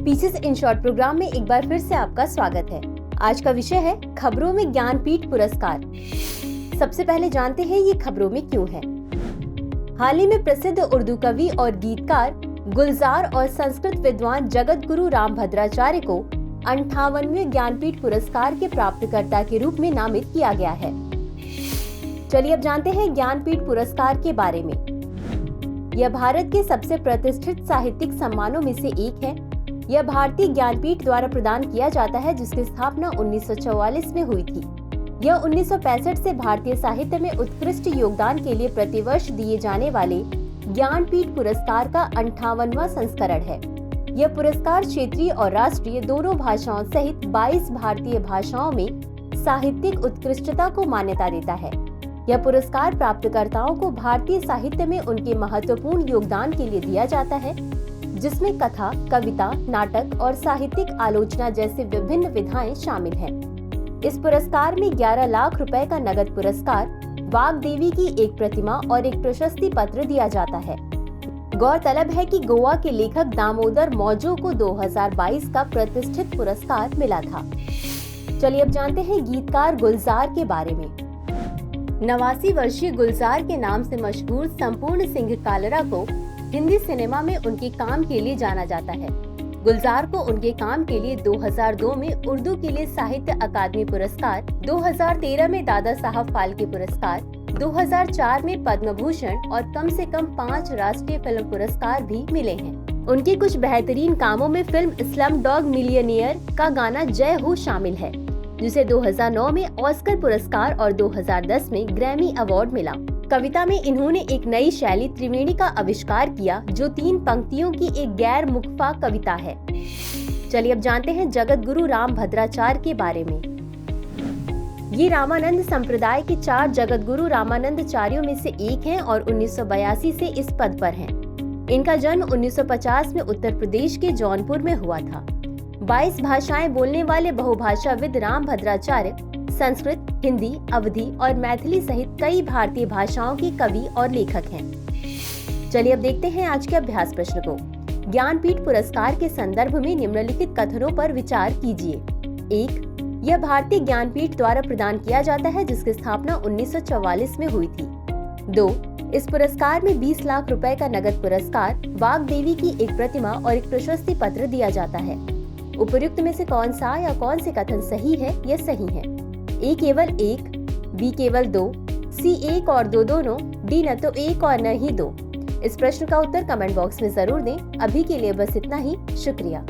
Pieces in short programme में एक बार फिर से आपका स्वागत है। आज का विषय है खबरों में ज्ञानपीठ पुरस्कार। सबसे पहले जानते हैं ये खबरों में क्यों है। हाल ही में प्रसिद्ध उर्दू कवि और गीतकार गुलजार और संस्कृत विद्वान जगत गुरु रामभद्राचार्य को 58वें ज्ञानपीठ पुरस्कार के प्राप्तकर्ता के रूप में नामित किया गया है। चलिए अब जानते हैं ज्ञानपीठ पुरस्कार के बारे में। यह भारत के सबसे प्रतिष्ठित साहित्यिक सम्मानों में से एक है। यह भारतीय ज्ञानपीठ द्वारा प्रदान किया जाता है, जिसकी स्थापना 1944 में हुई थी। यह 1965 से भारतीय साहित्य में उत्कृष्ट योगदान के लिए प्रतिवर्ष दिए जाने वाले ज्ञानपीठ पुरस्कार का 58वां संस्करण है। यह पुरस्कार क्षेत्रीय और राष्ट्रीय दोनों भाषाओं सहित 22 भारतीय भाषाओं में साहित्यिक उत्कृष्टता को मान्यता देता है। यह पुरस्कार प्राप्तकर्ताओं को भारतीय साहित्य में उनके महत्वपूर्ण योगदान के लिए दिया जाता है, जिसमें कथा, कविता, नाटक और साहित्यिक आलोचना जैसे विभिन्न विधाएं शामिल हैं। इस पुरस्कार में 11 लाख रुपए का नगद पुरस्कार, वाग्देवी की एक प्रतिमा और एक प्रशस्ति पत्र दिया जाता है। गौरतलब है कि गोवा के लेखक दामोदर मौजो को 2022 का प्रतिष्ठित पुरस्कार मिला था। चलिए अब जानते हैं गीतकार गुलजार के बारे में। 89 वर्षीय गुलजार के नाम से मशहूर संपूर्ण सिंह कालरा को हिंदी सिनेमा में उनके काम के लिए जाना जाता है। गुलजार को उनके काम के लिए 2002 में उर्दू के लिए साहित्य अकादमी पुरस्कार, 2013 में दादा साहब फाल्के पुरस्कार, 2004 में पद्म भूषण और कम से कम 5 राष्ट्रीय फिल्म पुरस्कार भी मिले हैं। उनके कुछ बेहतरीन कामों में फिल्म स्लमडॉग मिलियनेयर का गाना जय हो शामिल है, जिसे 2009 में ऑस्कर पुरस्कार और 2010 में ग्रैमी अवार्ड मिला। कविता में इन्होंने एक नई शैली त्रिवेणी का आविष्कार किया, जो 3 पंक्तियों की एक गैर मुखफा कविता है। चलिए अब जानते हैं जगत गुरु रामभद्राचार्य के बारे में। ये रामानंद संप्रदाय के 4 जगत गुरु रामानंदाचार्यों में से एक हैं और 1982 से इस पद पर हैं। इनका जन्म 1950 में उत्तर प्रदेश के जौनपुर में हुआ था। 22 भाषाएं बोलने वाले बहुभाषाविद रामभद्राचार्य संस्कृत, हिंदी, अवधी और मैथिली सहित कई भारतीय भाषाओं के कवि और लेखक हैं। चलिए अब देखते हैं आज के अभ्यास प्रश्न को। ज्ञानपीठ पुरस्कार के संदर्भ में निम्नलिखित कथनों पर विचार कीजिए। 1. यह भारतीय ज्ञानपीठ द्वारा प्रदान किया जाता है, जिसकी स्थापना 1944 में हुई थी। 2. इस पुरस्कार में 20 लाख रुपए का नगद पुरस्कार, वाग्देवी की एक प्रतिमा और एक प्रशस्ति पत्र दिया जाता है। उपर्युक्त में से कौन सा या कौन से कथन सही है या सही है? ए केवल 1, बी केवल 2, सी 1 और 2 दोनों, डी न तो 1 और न ही 2। इस प्रश्न का उत्तर कमेंट बॉक्स में जरूर दें। अभी के लिए बस इतना ही। शुक्रिया।